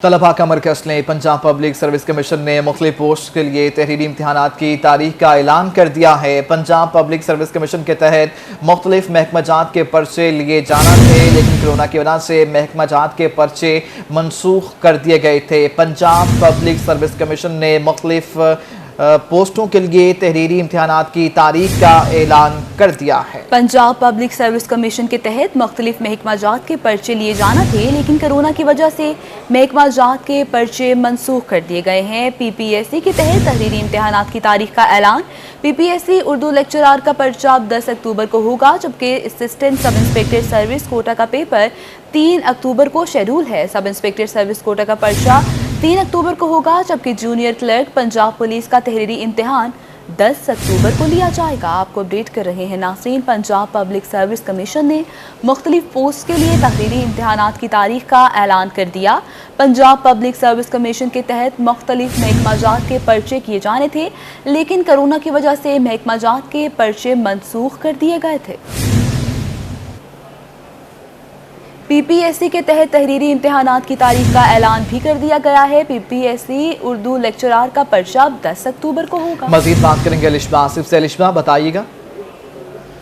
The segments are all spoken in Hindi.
तलबा का मरकज़ ने पंजाब पब्लिक सर्विस कमीशन ने मुख्तलिफ पोस्ट के लिए तहरीरी इम्तहानात की तारीख का ऐलान कर दिया है। पंजाब पब्लिक सर्विस कमीशन के तहत मुख्तलिफ महकमाजात के पर्चे लिए जाना थे, लेकिन कोरोना की वजह से महकमाजात के पर्चे मनसूख कर दिए गए थे। पंजाब पब्लिक सर्विस कमीशन ने मुख्तलिफ पोस्टों के लिए तहरीरी इम्तहानात की तारीख का ऐलान कर दिया है। पंजाब पब्लिक सर्विस कमीशन के तहत मुख्तलिफ महकमाजात के पर्चे लिए जाना थे, लेकिन कोरोना की वजह से महकमाजात के पर्चे मनसूख कर दिए गए हैं। PPSC के तहत तहरीरी इम्तहानात की तारीख का ऐलान। PPSC उर्दू लेक्चरार का पर्चा 10 अक्टूबर को होगा, जबकि assistant sub inspector service Kota का पेपर 3 अक्टूबर को शेड्यूल है। सब इंस्पेक्टर सर्विस कोटा का पर्चा 3 अक्टूबर को होगा, जबकि जूनियर क्लर्क पंजाब पुलिस का तहरीरी इम्तिहान 10 अक्टूबर को लिया जाएगा। आपको अपडेट कर रहे हैं नाज़रीन, पंजाब पब्लिक सर्विस कमीशन ने मुख्तलिफ पोस्ट के लिए तहरीरी इम्तिहानात की तारीख का ऐलान कर दिया। पंजाब पब्लिक सर्विस कमीशन के तहत मुख्तलिफ महकमाजात के पर्चे किए जाने थे, लेकिन कोरोना की वजह से महकमाजात के पर्चे मनसूख कर दिए गए थे। PPSC के तहत तहरीरी इम्तिहानात की तारीख का ऐलान भी कर दिया गया है। PPSC उर्दू लेक्चरार का पर्चा 10 अक्टूबर को होगा। मजीद बात करेंगे अलिशबा आसिफ से। अलिशबा बताइएगा।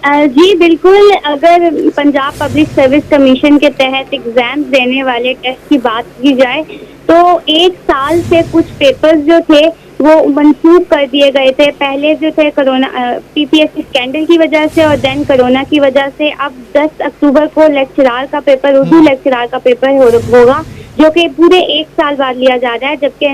जी बिल्कुल, अगर पंजाब पब्लिक सर्विस कमीशन के तहत एग्जाम देने वाले टेस्ट की बात की जाए तो 1 साल से कुछ पेपर्स जो थे वो मनसूख कर दिए गए थे। पहले जो थे कोरोना PPSC स्कैंडल की वजह से और देन कोरोना की वजह से अब 10 अक्टूबर को लेक्चरार का पेपर, उर्दू लेक्चरार का पेपर होगा, जो कि पूरे 1 साल बाद लिया जा रहा है। जबकि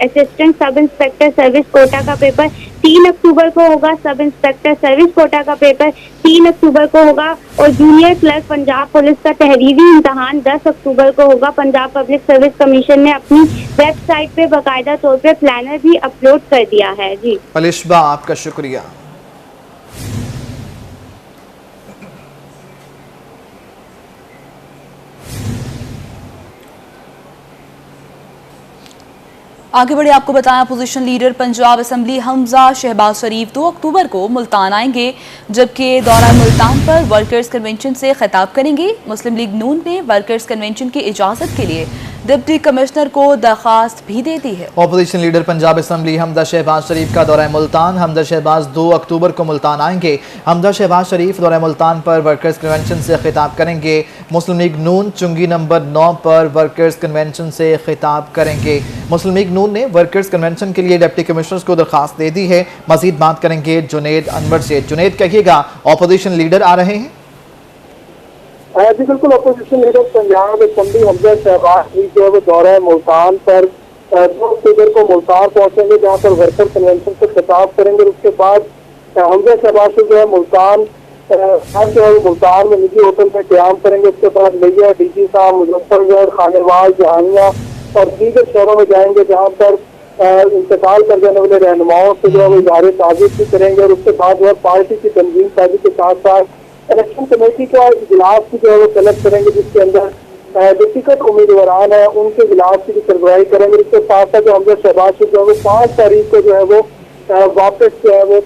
assistant sub inspector service Kota का पेपर 3 अक्टूबर को होगा, सब इंस्पेक्टर सर्विस कोटा का पेपर 3 अक्टूबर को होगा और जूनियर क्लर्क पंजाब पुलिस का तहरीरी इम्तहान 10 अक्टूबर को होगा। पंजाब पब्लिक सर्विस कमीशन ने अपनी वेबसाइट पे बाकायदा तौर पे प्लानर भी अपलोड कर दिया है। जी अलिशबा, आपका शुक्रिया। आगे बढ़े आपको बताएं, opposition leader Punjab assembly Hamza Shahbaz Sharif 2 अक्टूबर को मुल्तान आएंगे, जबकि दौरा मुल्तान पर वर्कर्स कन्वेंशन से खिताब करेंगे। मुस्लिम लीग नून ने वर्कर्स कन्वेंशन की इजाज़त के लिए डिप्टी कमिश्नर को दरख्वास्त भी दे दी है। Opposition leader Punjab assembly Hamza Shahbaz Sharif का दौरा मुल्तान। हमजा शहबाज 2 अक्टूबर को मुल्तान आएंगे। हमजा शहबाज शरीफ दौरा मुल्तान पर वर्कर्स कन्वेंशन से खिताब करेंगे। मुस्लिम लीग नून चुंगी नंबर 9 पर वर्कर्स कन्वेंशन से खिताब करेंगे। मुस्लिम लीग नून ने वर्कर्स कन्वेंशन के लिए डिप्टी कमिश्नर को दरख्वास्त दे दी है। मजीद बात करेंगे जुनेद अनवर से। जुनेद, कहिएगा, अपोजिशन लीडर आ रहे हैं? जी बिल्कुल, opposition leader Punjab assembly Hamza Shahbaz Sharif जो है वो दौरा मुल्तान पर 2 अक्टूबर को मुल्तान पहुंचेंगे, जहां पर वर्कर कन्वेंशन से खिताब करेंगे। उसके बाद हमजा शहबाज शरीफ जो है मुल्तान जो है मुल्तान में निजी होटल में क्याम करेंगे। उसके बाद लिया DG साहब मुजफ्फरगढ़, खानेवाल, जहानिया और दीगर शहरों में जाएंगे, जहाँ पर इंतकाल कर जाने वाले रहनुमाओं से जो है वो इज़हार ताज़ियत भी करेंगे। और उसके बाद जो है पार्टी की तंजीम साजी के साथ साथ इलेक्शन कमेटी का इजलास भी जो है वो तलब करेंगे, जिसके अंदर जो टिकट उम्मीदवारान है उनके इजलास की भी सरबराही करेंगे। इसके साथ साथ जो हमजा शहबाज शरीफ जो है वो 5 तारीख को जो है वो वापस जो है वो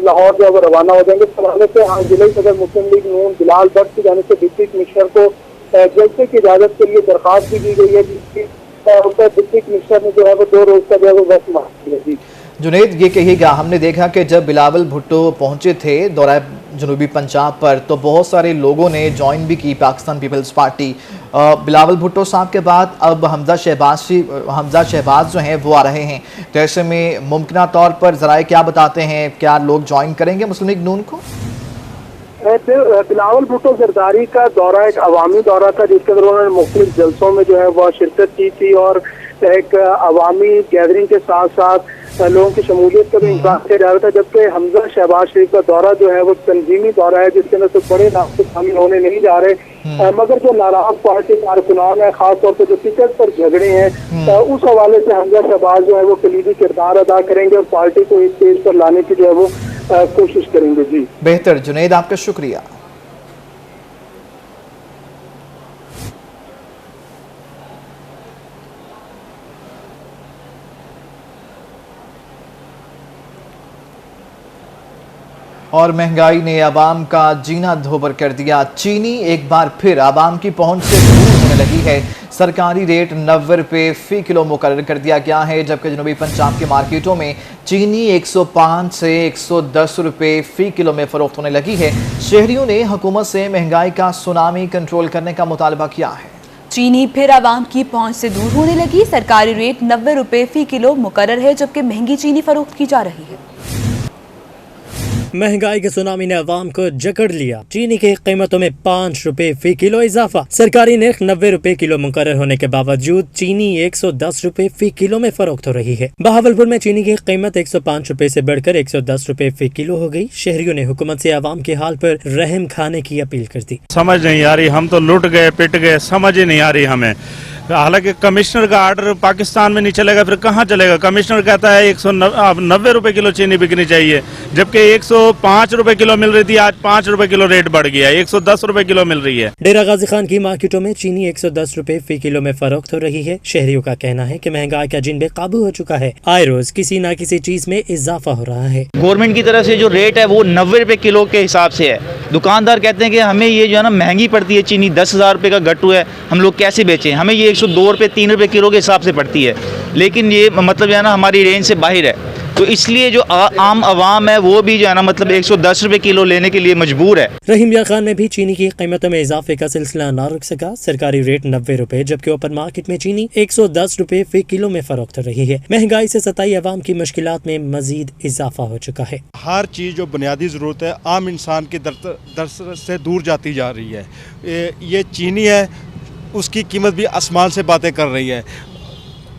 लाहौर जो है वो रवाना हो जाएंगे। इस हवाले से आज जिले सदर मुस्लिम लीग नून बिलाल भट्ट की जानिब से डिप्टी कमिश्नर को जलसे की इजाजत के लिए दरख्वास्त भी दी गई है, जिसकी डिप्टी कमिश्नर ने जो है वो 2 रोज का जो है वो वक्त मांग लिया। जी जुनेद, ये कहिएगा, हमने देखा कि जब बिलावल भुट्टो पहुंचे थे दौरा जनूबी पंजाब पर तो बहुत सारे लोगों ने ज्वाइन भी की पाकिस्तान पीपल्स पार्टी। बिलावल भुट्टो साहब के बाद अब हमजा शहबाज जो हैं वो आ रहे हैं, तो ऐसे में मुमकिन तौर पर ज़राए क्या बताते हैं, क्या लोग ज्वाइन करेंगे मुस्लिम लीग नून को? बिलावल भुट्टो जरदारी का दौरा एक अवामी दौरा था, जिसके अंदर उन्होंने मुख्तलिफ जलसों में जो है वह शिरकत की थी और एक अवामी गैदरिंग के साथ साथ लोगों की शमूलियत का भी इंतजार किया जा रहा था। जबकि हमजा शहबाज शरीफ का दौरा जो है वो तंजीमी दौरा है, जिसके अंदर तो बड़े नाम शामिल होने नहीं जा रहे, मगर जो नाराज पार्टी कारकुनान है, खासतौर पर जो टिकट पर झगड़े हैं, उस हवाले से हमजा शहबाज जो है वो कलीदी किरदार अदा करेंगे और पार्टी को एक पेज पर लाने की जो है वो कोशिश करेंगे। जी बेहतर जुनेद, आपका शुक्रिया। और महंगाई ने आवाम का जीना धोबर कर दिया। चीनी एक बार फिर आवाम की पहुंच से दूर होने लगी है। सरकारी रेट 90 रुपये फी किलो मुकर्रर कर दिया गया है, जबकि जनूबी पंजाब की मार्केटों में चीनी 105 से 110 रुपये फी किलो में फरोख्त होने लगी है। शहरियों ने हुकूमत से महंगाई का सुनामी कंट्रोल करने का मुतालबा किया है। चीनी फिर आवाम की पहुंच से दूर होने लगी। सरकारी रेट 90 रुपये फी किलो मुकर्रर है, जबकि महंगी चीनी फरोख्त की जा रही है। महंगाई के सुनामी ने अवाम को जकड़ लिया। चीनी की कीमतों में 5 रुपए फी किलो इजाफा। सरकारी नर्ख 90 रुपए किलो मुकर्रर होने के बावजूद चीनी 110 रुपए फी किलो में फरोख्त हो रही है। बहावलपुर में चीनी की कीमत 105 रुपए से बढ़कर 110 रुपए फी किलो हो गई। शहरियों ने हुकूमत से अवाम के हाल पर रहम खाने की अपील कर दी। समझ नहीं आ रही, हम तो लुट गए, पिट गए, समझ ही नहीं आ रही हमें। हालांकि कमिश्नर का आर्डर पाकिस्तान में नहीं चलेगा, फिर कहाँ चलेगा? कमिश्नर कहता है 190 रुपए किलो चीनी बिकनी चाहिए, जबकि 105 रुपए किलो मिल रही थी, आज 5 रुपए किलो रेट बढ़ गया है, 110 रुपए किलो मिल रही है। डेरा गाजी खान की मार्केटों में चीनी 110 रुपए फी किलो में फरोख्त हो रही है। शहरियों का कहना है कि महंगाई का जिन बेकाबू हो चुका है, आए रोज किसी न किसी चीज में इजाफा हो रहा है। गवर्नमेंट की तरफ से जो रेट है वो 90 रुपए किलो के हिसाब से है। दुकानदार कहते हैं कि हमें ये जो है ना महंगी पड़ती है चीनी, 10,000 रुपए का गट्टू है, हम लोग कैसे बेचें? हमें ये 102 रुपए 3 रुपए किलो के हिसाब से पड़ती है, लेकिन ये मतलब जो है ना हमारी रेंज से बाहर है। तो इसलिए जो आम आवाम है वो भी जो है ना मतलब 110 रुपए किलो लेने के लिए मजबूर है। रहीम यार खान में भी चीनी की कीमतों में इजाफे का सिलसिला न रुक सका। सरकारी रेट 90 रुपए, जबकि ओपन मार्केट में चीनी 110 रुपए फी किलो में फरोख्त हो रही है। महंगाई से सताई अवाम की मुश्किलात में मजीद इजाफा हो चुका है। हर चीज़ जो बुनियादी ज़रूरत है आम इंसान की दर से दूर जाती जा रही है। ये चीनी है, उसकी कीमत भी आसमान से बातें कर रही है।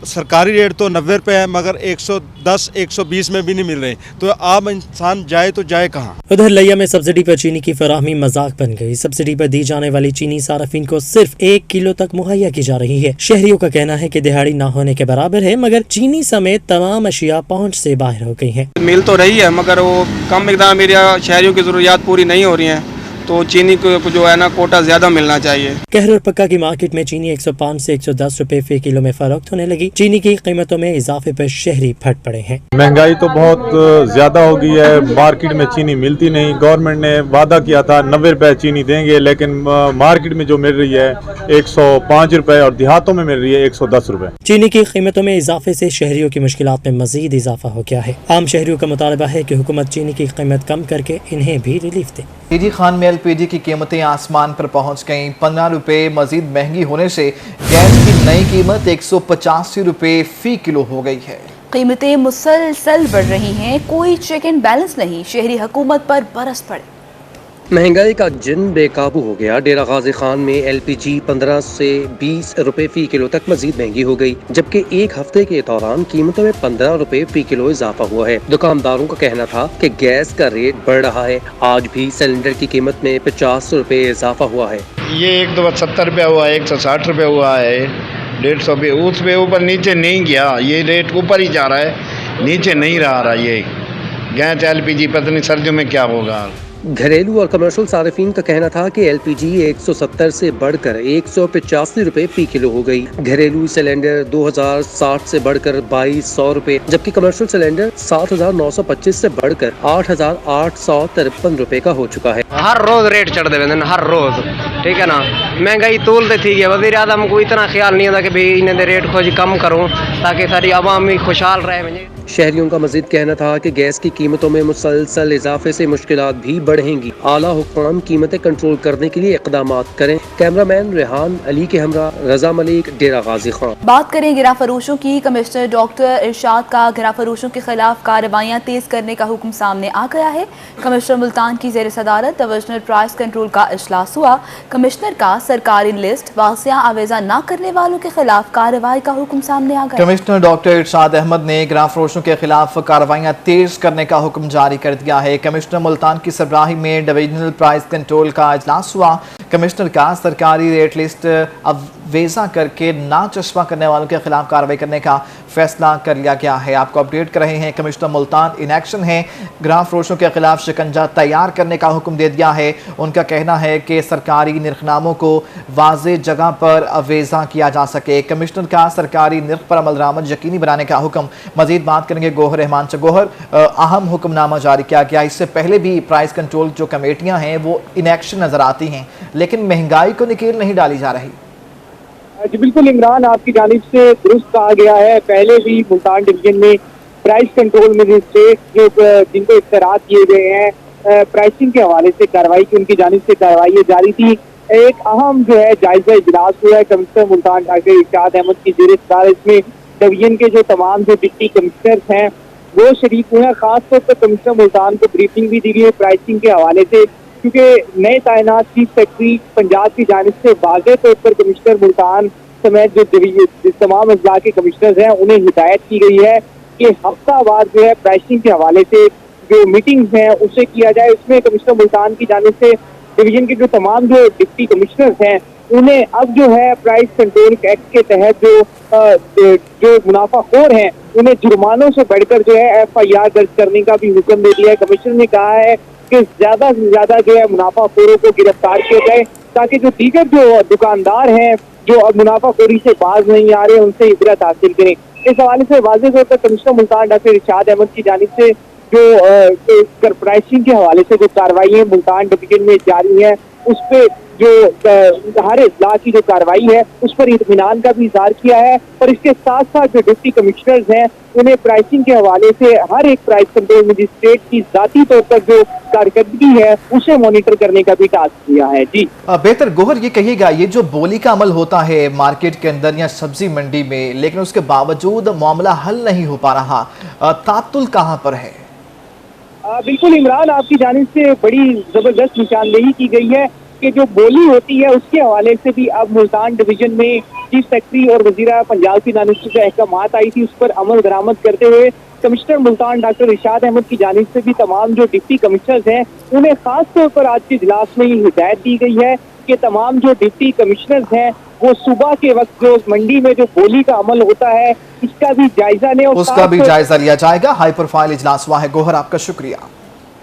सरकारी रेट तो 90 रुपये है, मगर 110 120 में भी नहीं मिल रहे, तो आम इंसान जाए तो जाए कहाँ? उधर लिया में सब्सिडी पर चीनी की फराहमी मजाक बन गई। सब्सिडी पर दी जाने वाली चीनी सार्फिन को सिर्फ 1 किलो तक मुहैया की जा रही है। शहरियों का कहना है कि दिहाड़ी ना होने के बराबर है, मगर चीनी समेत तमाम अशिया पहुँच से बाहर हो गई है। मिल तो रही है, मगर वो कम मिकदार में शहरियों की जरूरियात पूरी नहीं हो रही है, तो चीनी को जो है ना कोटा ज्यादा मिलना चाहिए। कहर और पक्का की मार्केट में चीनी 105 से 110 रुपए फी किलो में फरोख्त होने लगी। चीनी की कीमतों में इजाफे पर शहरी फट पड़े हैं। महंगाई तो बहुत ज्यादा हो गई है, मार्केट में चीनी मिलती नहीं। गवर्नमेंट ने वादा किया था 90 रुपए चीनी देंगे, लेकिन मार्केट में जो मिल रही है 105 रुपए और देहातों में मिल रही है 110 रुपए। चीनी की कीमतों में इजाफे से शहरियों की मुश्किलात में मजीद इजाफा हो गया है। आम शहरियों का मुतालबा है कि हुकूमत चीनी की कीमत कम करके इन्हें भी रिलीफ दे। पीजी खान में एलपीजी की कीमतें आसमान पर पहुंच गईं। 15 रुपए मजीद महंगी होने से गैस की नई कीमत 185 रुपए फी किलो हो गई है। कीमतें मुसलसल बढ़ रही हैं, कोई चेक एंड बैलेंस नहीं। शहरी हुकूमत पर बरस पड़े। महंगाई का जिन बेकाबू हो गया। डेरा गाजी खान में एलपीजी 15 से 20 रुपए फी किलो तक मजीद महंगी हो गई, जबकि एक हफ्ते के दौरान कीमतों में 15 रुपए फी किलो इजाफा हुआ है। दुकानदारों का कहना था कि गैस का रेट बढ़ रहा है। आज भी सिलेंडर की कीमत में 50 रुपए इजाफा हुआ है। ये एक दफा 70 रुपया हुआ, 160 रुपये हुआ है, 150 पे उस पे ऊपर नीचे नहीं गया। ये रेट ऊपर ही जा रहा है, नीचे नहीं रहा। ये गैस एलपीजी पता नहीं सर्दियों में क्या होगा। घरेलू और कमर्शियल सार्फिन का कहना था कि एलपीजी 170 से बढ़कर 185 रुपए फी किलो हो गई। घरेलू सिलेंडर 2060 से बढ़कर 2200 रुपए, जबकि कमर्शियल सिलेंडर 7925 से बढ़कर 8853 रुपए का हो चुका है। हर रोज रेट चढ़ दे, हर रोज, ठीक है ना। महंगाई तोलते थी, वजीर आज़म को इतना ख्याल नहीं होता कि भाई इन्हें रेट खोज कम करूँ ताकि सारी आवाम भी खुशहाल रहे। शहरियों का मजीद कहना था कि गैस की कीमतों में मुसलसल इजाफे से मुश्किलात भी बढ़ेंगी। आला हुक्काम कीमतें कंट्रोल करने के लिए इक़दाम करें। कैमरामैन रेहान अली के हमरा रजा मलिक, डेरा गाजी खान। बात करें गिरा फरोशों की। कमिश्नर डॉक्टर इरशाद का गिरा फरोशों के खिलाफ कार्रवाइयाँ तेज करने का हुक्म सामने आ गया है। कमिश्नर मुल्तान की ज़ेर सदारत डिविजनल प्राइस कंट्रोल का इजलास हुआ। कमिश्नर का सरकारी लिस्ट वासिया आवेजा न करने वालों के खिलाफ कार्रवाई का हुक्म सामने आ गया। कमिश्नर डॉक्टर इरशाद अहमद ने गिरा फरोशों के खिलाफ कार्रवाइयां तेज करने का हुक्म जारी कर दिया है। कमिश्नर मुल्तान की सरबराही में डिविजनल प्राइस कंट्रोल का इजलास हुआ। कमिश्नर का सरकारी रेट लिस्ट अवेजा करके ना चश्मा करने वालों के खिलाफ कार्रवाई करने का फैसला कर लिया गया है। आपको अपडेट कर रहे हैं, कमिश्नर मुल्तान इन एक्शन है। गिरा फरोशों के खिलाफ शिकंजा तैयार करने का हुक्म दे दिया है। उनका कहना है कि सरकारी निर्खनामों को वाज़ेह जगह पर अवेजा किया जा सके। कमिश्नर का सरकारी निर्ख पर अमल दरामद यकीनी बनाने का हुक्म। मजीद बात करेंगे गोहर रहमान से। गोहर, अहम हुक्मनामा जारी किया गया। इससे पहले भी प्राइस कंट्रोल जो कमेटियां हैं वो इन एक्शन नजर आती हैं, लेकिन महंगाई को नकेल नहीं डाली जा रही। जी बिल्कुल इमरान, आपकी जानिब से दुरुस्त कहा गया है। पहले भी मुल्तान डिवीजन में प्राइस कंट्रोल मजिस्ट्रेट जो जिनको इख्तियारात किए गए हैं प्राइसिंग के हवाले से कार्रवाई की, उनकी जानिब से कार्रवाई जारी थी। एक अहम जो है जायजा इजलास हुआ है कमिश्नर मुल्तान डॉक्टर इरशाद अहमद की ज़ेर सदारत। इसमें डिवीजन के जो तमाम जो डिप्टी कमिश्नर हैं वो शरीक हुए हैं। खासतौर पर कमिश्नर मुल्तान को ब्रीफिंग भी दी गई है प्राइसिंग के हवाले से, क्योंकि नए तैनात चीफ सेक्रेटरी पंजाब की जानिब से वाज़ेह तौर पर कमिश्नर मुल्तान समेत जो तमाम अजला के कमिश्नर हैं उन्हें हिदायत की गई है कि हफ्तावार जो है प्राइसिंग के हवाले से जो मीटिंग्स हैं उसे किया जाए। उसमें कमिश्नर मुल्तान की जानिब से डिवीजन के जो तमाम जो डिप्टी कमिश्नर्स हैं उन्हें अब जो है प्राइस कंट्रोल एक्ट के तहत जो मुनाफाखोर हैं उन्हें जुर्मानों से बढ़कर जो है FIR दर्ज करने का भी हुक्म दे दिया है। कमिश्नर ने कहा है कि ज्यादा से ज्यादा जो है मुनाफाखोरों को गिरफ्तार किया जाए, ताकि जो दीगर जो दुकानदार हैं जो अब मुनाफाखोरी से बाज नहीं आ रहे उनसे इबरत हासिल करें। इस हवाले से वाज़ेह तौर पर कमिश्नर मुल्तान डॉक्टर इरशाद अहमद की जानिब से जो प्राइसिंग के हवाले से जो कार्रवाई मुल्तान डिवीजन में जारी है उस पर जो हर इजला की जो कार्रवाई है उस पर इत्मीनान का भी इजहार किया है। और इसके साथ साथ जो डिप्टी कमिश्नर्स हैं उन्हें प्राइसिंग के हवाले से हर एक प्राइस कंट्रोल मजिस्ट्रेट की जाती तौर पर जो कारकर्दगी है उसे मॉनिटर करने का भी टास्क दिया है। जी बेहतर गोहर ये कहिएगा, ये जो बोली का अमल होता है मार्केट के अंदर या सब्जी मंडी में, लेकिन उसके बावजूद मामला हल नहीं हो पा रहा, तातुल कहाँ पर है? बिल्कुल इमरान, आपकी जानिब से बड़ी जबरदस्त निशानदेही की गई है कि जो बोली होती है उसके हवाले से भी अब मुल्तान डिवीजन में चीफ सेक्रेटरी और वजीरा पंजाब की जानिब से जो अहकामात आई थी उस पर अमल दरामद करते हुए कमिश्नर मुल्तान डॉक्टर इरशाद अहमद की जानिब से भी तमाम जो डिप्टी कमिश्नर्स हैं उन्हें खास तौर पर आज के इजलास में ये हिदायत दी गई है कि तमाम जो डिप्टी कमिश्नर्स हैं वो सुबह के वक्त जो मंडी में जो बोली का अमल होता है इसका भी जायजा लें, उसका भी जायजा लिया जाएगा। हाई प्रोफाइल इजलास हुआ है। गोहर, आपका शुक्रिया।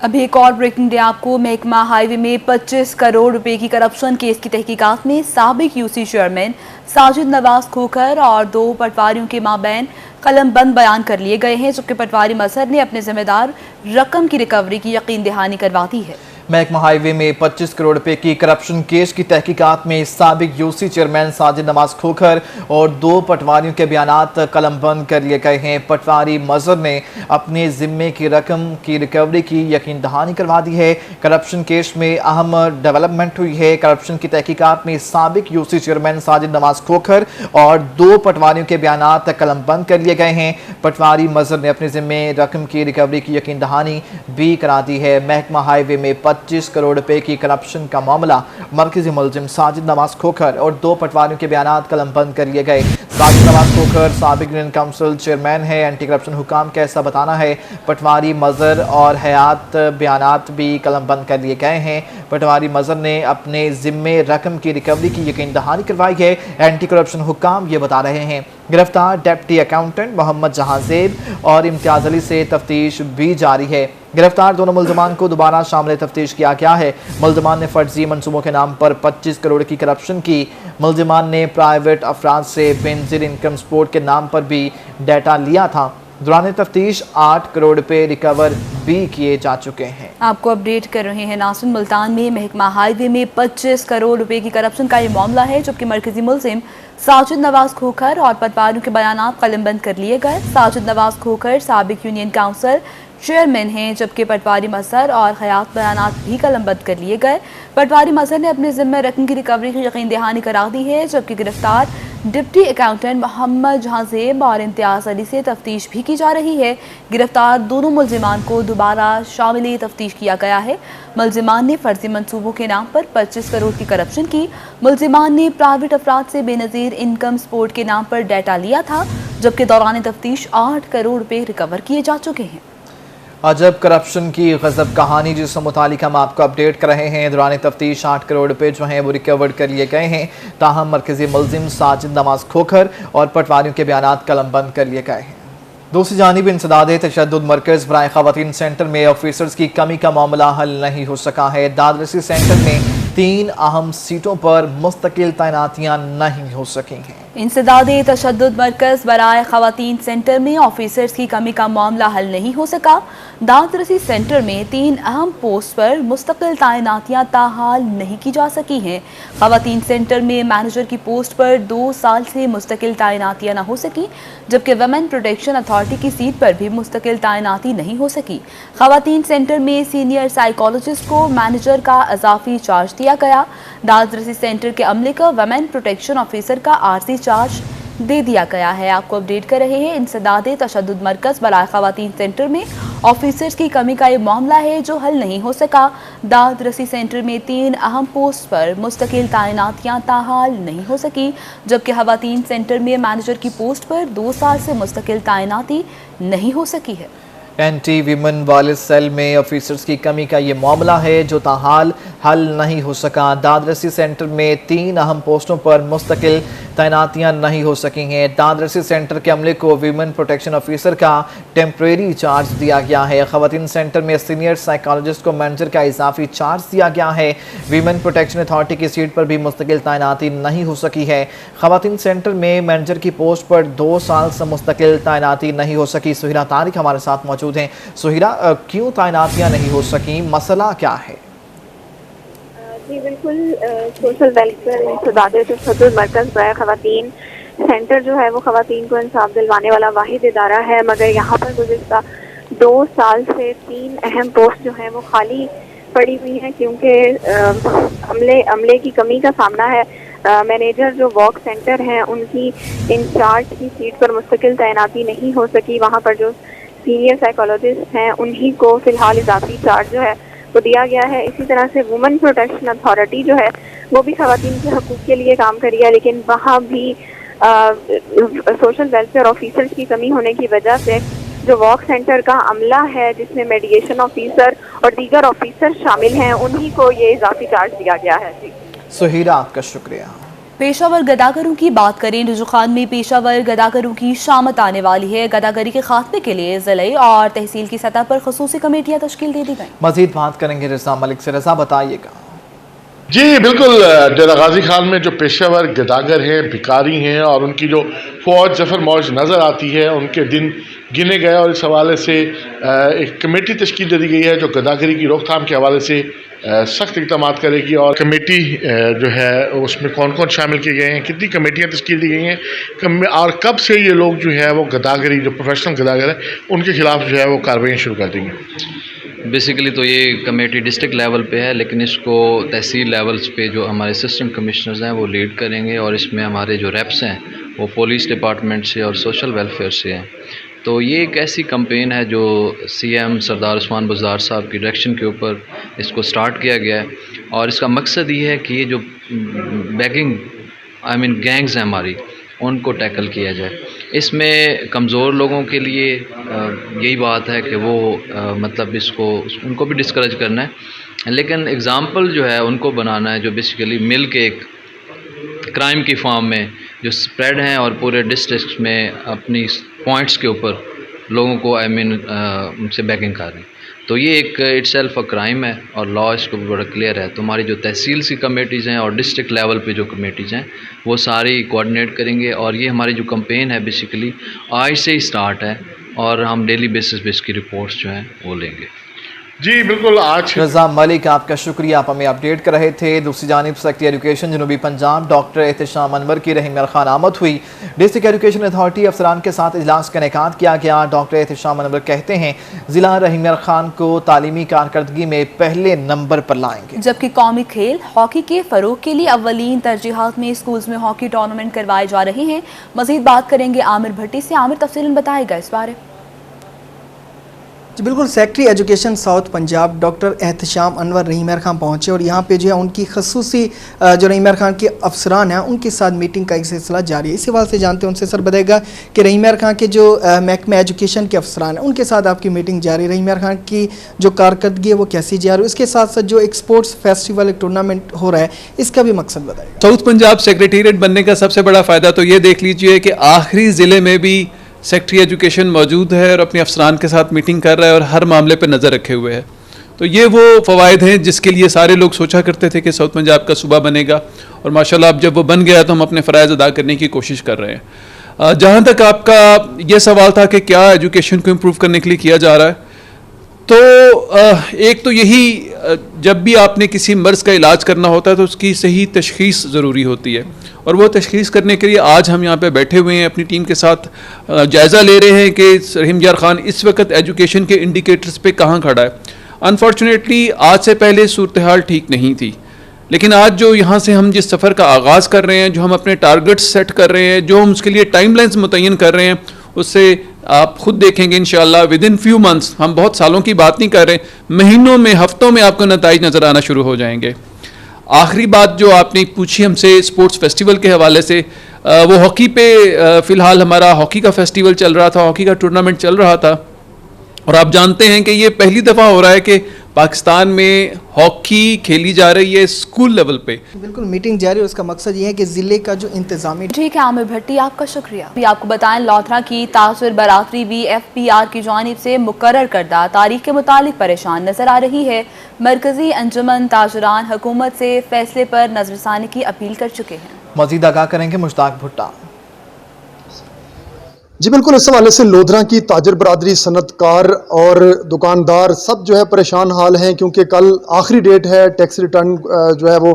अभी एक और ब्रेकिंग डे आपको। महकमा हाईवे में 25 करोड़ रुपए की करप्शन केस की तहकीकात में साबिक यूसी चेयरमैन साजिद नवाज खोखर और 2 पटवारियों के माबैन कलमबंद बयान कर लिए गए हैं, जबकि पटवारी मजहर ने अपने जिम्मेदार रकम की रिकवरी की यकीन दहानी करवा दी है। महकमा हाईवे में 25 करोड़ रुपए की करप्शन केस की तहकीकात में साबिक यूसी चेयरमैन साजिद नवाज खोखर और 2 पटवारियों के बयानात कलमबंद कर लिए गए हैं। पटवारी मजहर ने अपने जिम्मे की रकम की रिकवरी की यकीन दहानी करवा दी है। करप्शन केस में अहम डेवलपमेंट हुई है। करप्शन की तहकीकात में साबिक यूसी चेयरमैन साजिद नवाज खोखर और 2 पटवारियों के बयानात कलमबंद कर लिए गए हैं। पटवारी मजहर ने अपने जिम्मे रकम की रिकवरी की यकीन दहानी भी करा दी है। महकमा हाईवे में 25 करोड़ रुपए की करप्शन का मामला मरकजी मुलजिम साजिद नवाज खोखर और 2 पटवारियों के बयानात कलमबंद कर लिए गए। साजिद नवाज खोखर साबिक यूनियन काउंसिल चेयरमैन है। एंटी करप्शन हुकाम का ऐसा बताना है। पटवारी मजहर और हयात बयानात भी कलमबंद कर लिए गए हैं। पटवारी मजहर ने अपने जिम्मे रकम की रिकवरी की यकीन दहानी करवाई है। एंटी करप्शन हुकाम ये बता रहे हैं। गिरफ्तार डेप्टी अकाउंटेंट मोहम्मद जहांजेब और इम्तियाज अली से तफ्तीश भी जारी है। गिरफ्तार दोनों मुल्जमान को दोबारा शामिल तफ्तीश किया गया है। मुल्जमान ने फर्जी मंसूबों के नाम पर 25 करोड़ की करप्शन की। मुल्जमान ने प्राइवेट अफराद से बेनजीर इनकम सपोर्ट के नाम पर भी डाटा लिया था। दौरान तफ्तीश 8 करोड़ रुपए रिकवर भी किए जा चुके हैं। आपको अपडेट कर रहे हैं नासिन। मुल्तान में महकमा हाईवे में 25 करोड़ रुपए की करप्शन का ये मामला है, जबकि मरकजी मुलजिम साजिद नवाज खोखर और पटवारियों के बयानात कलमबंद कर लिए गए। साजिद नवाज खोखर साबिक यूनियन काउंसिल चेयरमैन हैं, जबकि पटवारी मजहर और हयात बयानात भी कलमबंद कर लिए गए। पटवारी मजहर ने अपने जिम्मे रकम की रिकवरी की यकीन दहानी करा दी है, जबकि गिरफ्तार डिप्टी अकाउंटेंट मोहम्मद जहांजेब और इम्तियाज अली से तफ्तीश भी की जा रही है। गिरफ्तार दोनों मुल्जिमान को दोबारा शामिल तफ्तीश किया गया है। मुल्जिमान ने फर्जी मंसूबों के नाम पर 25 करोड़ की करप्शन की। मुल्जिमान ने प्राइवेट अफराद से बेनजीर इनकम सपोर्ट के नाम पर डाटा लिया था, जबकि दौरान तफ्तीश 8 करोड़ रुपए रिकवर किए जा चुके हैं। अजब करप्शन की गजब कहानी जिससे मुतालिक हम आपको अपडेट कर रहे हैं। दौरान तफ्तीश 8 करोड़ रुपए जो हैं वो रिकवर्ड कर लिए गए हैं। ताहम मरकजी मुलजिम साजिद नवाज खोखर और पटवारियों के बयानात कलमबंद कर लिए गए हैं। दूसरी जानिब इंसदाद तशद्दुद मरकज़ बराए ख़वातीन सेंटर में ऑफिसर्स की कमी का मामला हल नहीं हो सका है। दादरसी सेंटर में 3 अहम सीटों पर मुस्तकिल तैनातियाँ नहीं हो सकी हैं। इंसदादे तशद्दुद मरकज़ बराए ख़वातीन सेंटर में ऑफिसर्स की कमी का मामला हल नहीं हो सका। दादरसी सेंटर में 3 अहम पोस्ट पर मुस्तकिल तैनातियाँ ताहाल नहीं की जा सकी हैं। ख़वातीन सेंटर में मैनेजर की पोस्ट पर 2 साल से मुस्तकिल तैनातियाँ न हो सकी, जबकि वुमेन प्रोटेक्शन अथॉरिटी की सीट पर भी मुस्तकिल तैनाती नहीं हो सकी। ख़वातीन सेंटर में सीनियर साइकोलॉजिस्ट को मैनेजर का इजाफी चार्ज दिया गया। दादरसी सेंटर के अमले का वुमेन प्रोटेक्शन ऑफिसर का आर्जी चार्ज दे दिया गया है। आपको अपडेट कर रहे हैं इंसदादे तशद्दुद मरकज़ बराए ख़वातीन सेंटर में ऑफिसर्स की कमी का ये मामला है जो हल नहीं हो सका। दादरसी सेंटर में 3 अहम पोस्ट पर मुस्तकिल तैनातियाँ ताहाल नहीं हो सकी, जबकि ख़वातीन सेंटर में मैनेजर की पोस्ट पर 2 साल से मुस्तकिल तैनाती नहीं हो सकी है। एंटी वीमेन वाले सेल में ऑफिसर्स की कमी का ये मामला है जो ताहाल हल नहीं हो सका। दादरसी सेंटर में 3 अहम पोस्टों पर मुस्तकिल तैनातियां नहीं हो सकी हैं। दादरसी सेंटर के अमले को वीमेन प्रोटेक्शन ऑफिसर का टेम्परेरी चार्ज दिया गया है। ख़वातीन सेंटर में सीनियर साइकोलॉजिस्ट को मैनेजर का इजाफी चार्ज दिया गया है। वीमेन प्रोटेक्शन अथॉरिटी की सीट पर भी मुस्तकिल तैनाती नहीं हो सकी है। ख़वातीन सेंटर में मैनेजर की पोस्ट पर 2 साल से मुस्तकिल तैनाती नहीं हो सकी। सुहिरा तारिक हमारे साथ मौजूद हैं। सुहिरा, क्यों तैनातियां नहीं हो सकी, मसला क्या है? जी बिल्कुल, सोशल वेलफेयर इंसदादे तशद्दुद मरकज़ बराए ख़वातीन सेंटर जो है वो ख़वातीन को इंसाफ दिलवाने वाला वाहिद इदारा है, मगर यहाँ पर गुज़िश्ता 2 साल से 3 अहम पोस्ट जो हैं वो खाली पड़ी हुई हैं क्योंकि अमले की कमी का सामना है। मैनेजर जो वॉक सेंटर हैं उनकी इंचार्ज की सीट पर मुस्तकिल तैनाती नहीं हो सकी। वहाँ पर जो सीनियर साइकोलॉजिस्ट हैं उन्हीं को फ़िलहाल इजाफी चार्ज जो है वो दिया गया है। इसी तरह से वुमेन प्रोटेक्शन अथॉरिटी जो है वो भी ख़वातीन के हकूक़ के लिए काम कर रही है, लेकिन वहाँ भी सोशल वेलफेयर ऑफिसर्स की कमी होने की वजह से जो वॉक सेंटर का अमला है जिसमें मेडिएशन ऑफिसर और दीगर ऑफिसर शामिल हैं उन्हीं को ये इजाफी चार्ज दिया गया है। जी सुहीरा, आपका शुक्रिया। पेशावर गदागरों की बात करें, रुजुखान में पेशावर गदागरों की शामत आने वाली है। गदागरी के खात्मे के लिए ज़िले और तहसील की सतह पर खसूसी कमेटियाँ तश्कील दे दी गई। मजीद बात करेंगे रज़ा मलिक से। रज़ा, बताइएगा। जी बिल्कुल, डेरा गाजी खान में जो पेशावर गदागर हैं, भिखारी हैं और उनकी जो फौज जफर मौज नज़र आती है उनके दिन गिने गए और इस हवाले से एक कमेटी तश्कील दे दी गई है जो गदागरी की रोकथाम के हवाले से सख्त इक़दाम करेगी। और कमेटी जो है उसमें कौन कौन शामिल किए गए हैं, कितनी कमेटियाँ तश्कील दी गई हैं और कब से ये लोग जो है वो गदागरी जो प्रोफेशनल गदागर है उनके खिलाफ जो है वो कार्रवाई शुरू कर देंगे। बेसिकली तो ये कमेटी डिस्ट्रिक्ट लेवल पे है, लेकिन इसको तहसील लेवल्स पे जो हमारे असिस्टेंट कमिश्नर्स हैं वो लीड करेंगे और इसमें हमारे जो रेप्स हैं वो पुलिस डिपार्टमेंट से और सोशल वेलफेयर से हैं। तो ये एक ऐसी कैंपेन है जो सीएम सरदार उस्मान बुज़दार साहब की डायरेक्शन के ऊपर इसको स्टार्ट किया गया है और इसका मकसद ये है कि ये जो बैगिंग गैंग्स हैं हमारी उनको टैकल किया जाए। इसमें कमज़ोर लोगों के लिए यही बात है कि वो मतलब उनको भी डिस्करेज करना है, लेकिन एग्ज़ाम्पल जो है उनको बनाना है जो बेसिकली मिल के एक क्राइम की फॉर्म में जो स्प्रेड हैं और पूरे डिस्ट्रिक्ट में अपनी पॉइंट्स के ऊपर लोगों को उनसे बैगिंग कर रहे हैं। तो ये एक इटसेल्फ अ क्राइम है और लॉ इसको भी बड़ा क्लियर है। तो हमारी जो तहसील सी कमेटीज़ हैं और डिस्ट्रिक्ट लेवल पे जो कमेटीज़ हैं वो सारी कोऑर्डिनेट करेंगे और ये हमारी जो कैंपेन है बेसिकली आज से ही स्टार्ट है और हम डेली बेसिस पे इसकी रिपोर्ट्स जो हैं वो लेंगे। जी बिल्कुल, आज रज़ा मलिक, आपका शुक्रिया, आप हमें अपडेट कर रहे थे। दूसरी जानिब सेक्रेटरी एजुकेशन जनूबी पंजाब डॉक्टर एहतशाम अनवर की रहीम खान आमद हुई। डिस्ट्रिक्ट एजुकेशन अथॉरिटी अफसरान के साथ इजलास का इनेकाद किया गया। डॉक्टर एहतशाम अनवर कहते हैं ज़िला रहीम खान को तालीमी कारकर्दगी में पहले नंबर पर लाएंगे, जबकि कौमी खेल हॉकी के फ़रोग के लिए अव्वलीन तरजीहात में स्कूल्स में हॉकी टूर्नामेंट करवाए जा रहे हैं। मज़ीद बात करेंगे आमिर भट्टी से। आमिर, तफसीलन बताएगा इस बारे। जी बिल्कुल, secretary education south Punjab doctor Ehtesham Anwar Rahim Khan पहुंचे और यहाँ पे जो है उनकी खसूसी जो रहीम खान के अफसरान हैं उनके साथ मीटिंग का एक सिलसिला जारी है। इस हवाले से जानते हैं उनसे। सर बताएगा कि रहीम खान के जो महकमा एजुकेशन के अफसरान हैं उनके साथ आपकी मीटिंग जारी, रहीम खान की जो कारकर्दगी है वो कैसी जा रही है, उसके साथ साथ जो एक स्पोर्ट्स फेस्टिवल एक टूर्नामेंट हो रहा है इसका भी मकसद बताएगा। साउथ पंजाब सेक्रेटेरिएट बनने का सबसे बड़ा फ़ायदा तो ये देख लीजिए कि आखिरी ज़िले में भी सेक्रेटरी एजुकेशन मौजूद है और अपने अफसरान के साथ मीटिंग कर रहा है और हर मामले पर नज़र रखे हुए है तो ये वो फ़वाइद हैं जिसके लिए सारे लोग सोचा करते थे कि साउथ पंजाब का सूबा बनेगा, और माशाल्लाह अब जब वो बन गया तो हम अपने फ़राइज़ अदा करने की कोशिश कर रहे हैं। जहाँ तक आपका ये सवाल था कि क्या एजुकेशन को इम्प्रूव करने के लिए किया जा रहा है, तो एक तो यही, जब भी आपने किसी मर्ज़ का इलाज करना होता है तो उसकी सही तशख़ीस ज़रूरी होती है, और वो तशख़ीस करने के लिए आज हम यहाँ पे बैठे हुए हैं, अपनी टीम के साथ जायज़ा ले रहे हैं कि रहीम यार ख़ान इस वक्त एजुकेशन के इंडिकेटर्स पे कहाँ खड़ा है। अनफॉर्चुनेटली आज से पहले सूरत हाल ठीक नहीं थी, लेकिन आज जो यहाँ से हम जिस सफ़र का आगाज़ कर रहे हैं, जो हम अपने टारगेट्स सेट कर रहे हैं, जो हम उसके लिए टाइमलाइंस मुतय्यन कर रहे हैं, उससे आप खुद देखेंगे इंशाअल्लाह विद इन फ्यू मंथ्स, हम बहुत सालों की बात नहीं कर रहे, महीनों में, हफ्तों में आपको नताइज नज़र आना शुरू हो जाएंगे। आखिरी बात जो आपने पूछी हमसे स्पोर्ट्स फेस्टिवल के हवाले से, वो हॉकी पे फ़िलहाल हमारा हॉकी का फेस्टिवल चल रहा था, हॉकी का टूर्नामेंट चल रहा था, और आप जानते हैं कि ये पहली दफ़ा हो रहा है कि पाकिस्तान में हॉकी खेली जा रही है स्कूल लेवल पे। बिल्कुल मीटिंग जारी है, उसका मकसद ये है कि ज़िले का जो इंतजामी। ठीक है आमिर भट्टी, आपका शुक्रिया। भी आपको बताएं, लौथरा की ताजिर बरादरी भी FPR की जानिब से मुकर्रर करदा तारीख के मुतालिक परेशान नजर आ रही है। मरकजी अंजुमन ताजरान हुकूमत से फैसले पर नजरसानी की अपील कर चुके हैं। मजीद आगाह करेंगे मुश्ताक भुट्टा। जी बिल्कुल, इस हवाले से लोधरा की ताजर बरादरी, सनतकार और दुकानदार सब जो है परेशान हाल हैं, क्योंकि कल आखिरी डेट है टैक्स रिटर्न जो है वो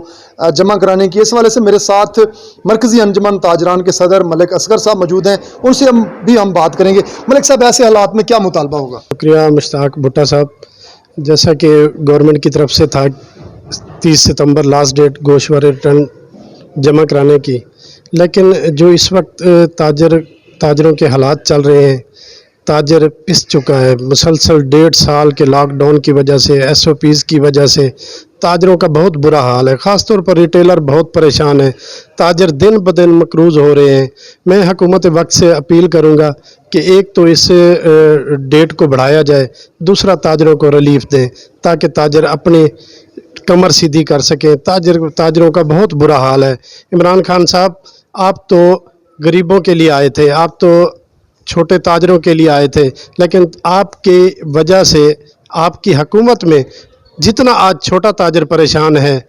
जमा कराने की। इस हवाले से मेरे साथ मरकज़ी अंजुमन ताजरान के सदर मलिक असगर साहब मौजूद हैं, उनसे हम बात करेंगे। मलिक साहब, ऐसे हालात में क्या मुतालबा होगा? शुक्रिया मुश्ताक भुट्टा साहब। जैसा कि गवर्नमेंट की तरफ से था 30 सितंबर लास्ट डेट गोश्त वाले रिटर्न जमा कराने की, लेकिन जो इस वक्त ताजरों के हालात चल रहे हैं, ताजर पिस चुका है। मुसलसल 1.5 साल के लॉकडाउन की वजह से, SOPs की वजह से ताजरों का बहुत बुरा हाल है। ख़ास तौर पर रिटेलर बहुत परेशान है, ताजर दिन ब दिन मकरूज़ हो रहे हैं। मैं हुकूमत वक्त से अपील करूँगा कि एक तो इस डेट को बढ़ाया जाए, दूसरा ताजरों को रिलीफ दें ताकि ताजर अपनी कमर सीधी कर सकें। ताजरों का बहुत बुरा हाल है। इमरान खान साहब, आप तो गरीबों के लिए आए थे, आप तो छोटे ताजरों के लिए आए थे, लेकिन आपके वजह से आपकी हुकूमत में जितना आज छोटा ताजर परेशान है,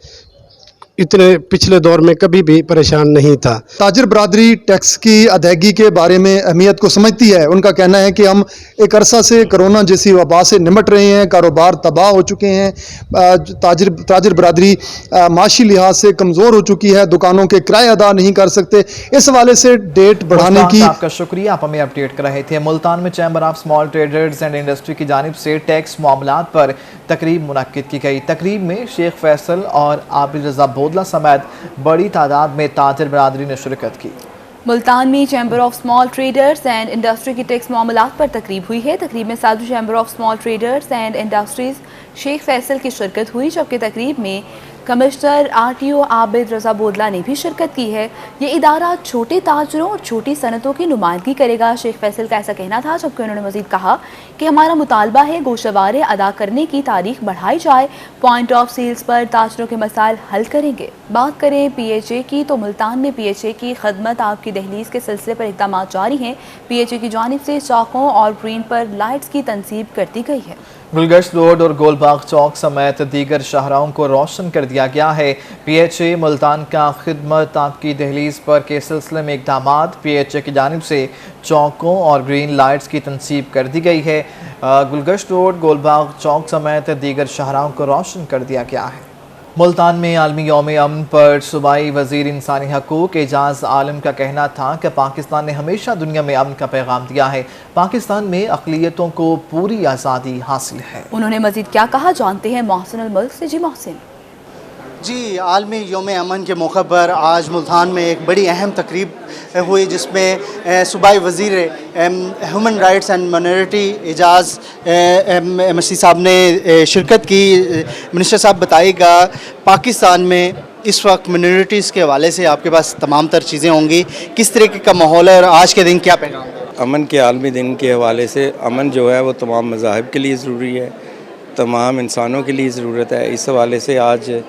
इतने पिछले दौर में कभी भी परेशान नहीं था। ताजर बरादरी टैक्स की अदायगी के बारे में अहमियत को समझती है। उनका कहना है कि हम एक अरसा से कोरोना जैसी वबा से निमट रहे हैं, कारोबार तबाह हो चुके हैं, ताजर बरादरी माशी लिहाज से कमज़ोर हो चुकी है, दुकानों के किराए अदा नहीं कर सकते। इस हवाले से डेट बढ़ाने की। आपका शुक्रिया, आप हमें अपडेट कर रहे थे। मुल्तान में chamber of small traders and industry की जानिब से टैक्स मामलात पर तकरीब मुनक्किद की गई। तकरीब में शेख फैसल और आबिद रजा बोदला समेत बड़ी तादाद में ताजर बरादरी ने शिरकत की। मुल्तान में chamber of small traders and industry की टैक्स मामलात पर तकरीब हुई है। तकरीब में सदर chamber of small traders and industries Sheikh Faisal की शिरकत हुई, जबकि तकरीब में कमिश्नर RTO आबिद रजा बोदला ने भी शिरकत की है। ये इदारा छोटे ताजरों और छोटी सनतों की नुमाइंदगी करेगा। शेख फैसल का ऐसा कहना था, जबकि उन्होंने मजीद कहा कि हमारा मुतालबा है गोशवारे अदा करने की तारीख बढ़ाई जाए। पॉइंट ऑफ सेल्स पर ताजरों के मसाइल हल करेंगे। बात करें PHA की, तो मुल्तान में PHA की खदमत आपकी दहलीज के सिलसिले पर इक़दाम जारी हैं। PHA की जानिब से चौकों और ग्रीन पर लाइट्स की तनसीब कर दी गई है। गुलगश्त रोड और गोलबाग चौक समेत दीगर शाहराहों को रोशन कर दिया गया है। PHA मुल्तान का खिदमत आपकी दहलीज पर के सिलसिले में इक़दाम PHA की जानिब से चौकों और ग्रीन लाइट्स की तनसीब कर दी गई है। गुलगश्त रोड, गोलबाग चौक समेत दीगर शाहराहों को रोशन कर दिया गया है। मुल्तान में आलमी यौम अमन पर सूबाई वज़ीर इंसानी हकूक़ एजाज़ आलम का कहना था कि पाकिस्तान ने हमेशा दुनिया में अमन का पैगाम दिया है। पाकिस्तान में अक़लियतों को पूरी आज़ादी हासिल है। उन्होंने मज़ीद क्या कहा, जानते हैं मोहसिन अल मुल्क से। जी मोहसिन। जी, आलमी यौम अमन के मौके पर आज मुल्तान में एक बड़ी अहम तकरीब हुई, जिसमें सूबाई वज़ीर ह्यूमन राइट्स एंड माइनॉरिटी एजाज़ मसी साहब ने शिरकत की। मिनिस्टर साहब, बताइएगा पाकिस्तान में इस वक्त माइनॉरिटीज़ के हवाले से आपके पास तमाम तर चीज़ें होंगी, किस तरीके का माहौल है और आज के दिन क्या पैगाम है? अमन के आलमी दिन के हवाले से अमन जो है वो तमाम मज़ाहिब के लिए ज़रूरी है, तमाम इंसानों के लिए ज़रूरत है। इस हवाले से आज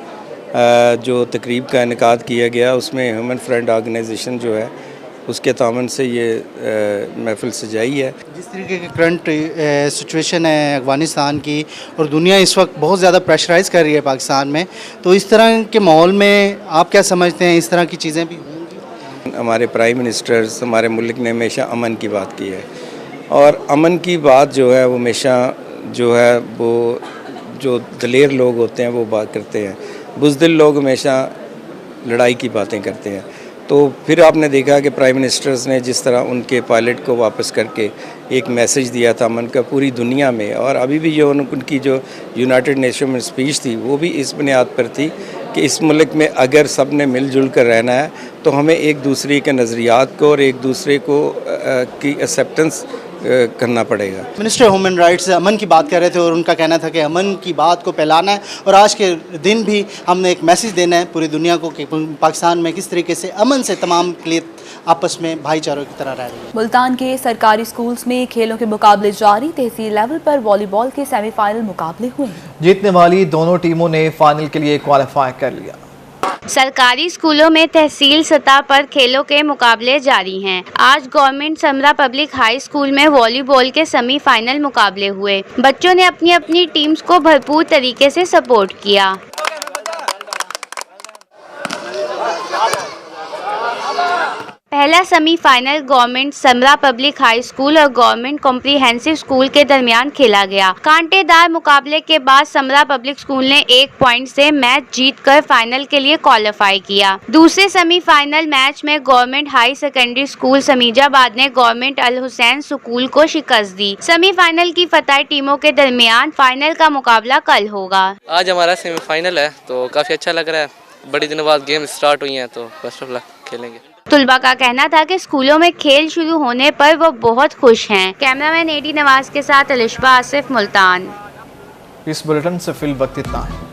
जो तकरीब का इनेकाद किया गया उसमें ह्यूमन फ्रेंड ऑर्गेनाइजेशन जो है उसके तामन से ये महफिल सजाई है। जिस तरीके की करंट सिचुएशन है अफगानिस्तान की और दुनिया इस वक्त बहुत ज़्यादा प्रेशराइज़ कर रही है पाकिस्तान में, तो इस तरह के माहौल में आप क्या समझते हैं, इस तरह की चीज़ें भी होंगी? हमारे प्राइम मिनिस्टर्स हमारे मुल्क ने हमेशा अमन की बात की है और अमन की बात जो है वो हमेशा जो है वो जो दलेर लोग होते हैं वो बात करते हैं, बुज़दिल लोग हमेशा लड़ाई की बातें करते हैं। तो फिर आपने देखा कि प्राइम मिनिस्टर्स ने जिस तरह उनके पायलट को वापस करके एक मैसेज दिया था अमन का पूरी दुनिया में, और अभी भी जो उनकी जो यूनाइटेड नेशन में स्पीच थी वो भी इस बुनियाद पर थी कि इस मुल्क में अगर सब ने मिलजुल कर रहना है तो हमें एक दूसरे के नज़रियात को और एक दूसरे को की एक्सेप्टेंस करना पड़ेगा। मिनिस्टर ह्यूमन राइट्स अमन की बात कर रहे थे और उनका कहना था कि अमन की बात को फैलाना है और आज के दिन भी हमने एक मैसेज देना है पूरी दुनिया को कि पाकिस्तान में किस तरीके से अमन से तमाम अक़लियत आपस में भाईचारों की तरह रह रही है। मुल्तान के सरकारी स्कूल्स में खेलों के मुकाबले जारी, तहसील लेवल पर वॉलीबॉल के सेमीफाइनल मुकाबले हुए। जीतने वाली दोनों टीमों ने फाइनल के लिए क्वालिफाई कर लिया। सरकारी स्कूलों में तहसील सतह पर खेलों के मुकाबले जारी हैं। आज government Samra public high school में वॉलीबॉल के सेमीफाइनल मुकाबले हुए। बच्चों ने अपनी अपनी टीम्स को भरपूर तरीके से सपोर्ट किया। पहला semifinal government Samra public high school और गवर्नमेंट कॉम्प्रिहेंसिव स्कूल के दरमियान खेला गया। कांटेदार मुकाबले के बाद समरा पब्लिक स्कूल ने 1 पॉइंट से मैच जीतकर फाइनल के लिए क्वालिफाई किया। दूसरे सेमीफाइनल मैच में गवर्नमेंट हाई सेकेंडरी स्कूल समीजाबाद ने गवर्नमेंट अल हुसैन स्कूल को शिकस्त दी। सेमीफाइनल की फतह टीमों के दरमियान फाइनल का मुकाबला कल होगा। आज हमारा सेमीफाइनल है तो काफी अच्छा लग रहा है। बड़ी दिनों बाद गेम स्टार्ट हुई है तो बेस्ट ऑफ लक खेलेंगे। तुलबा का कहना था कि स्कूलों में खेल शुरू होने पर वो बहुत खुश हैं। कैमरामैन एडी नवाज के साथ अलिशबा आसिफ, मुल्तान। इस बुलेटिन से फिल वक्त इतना है।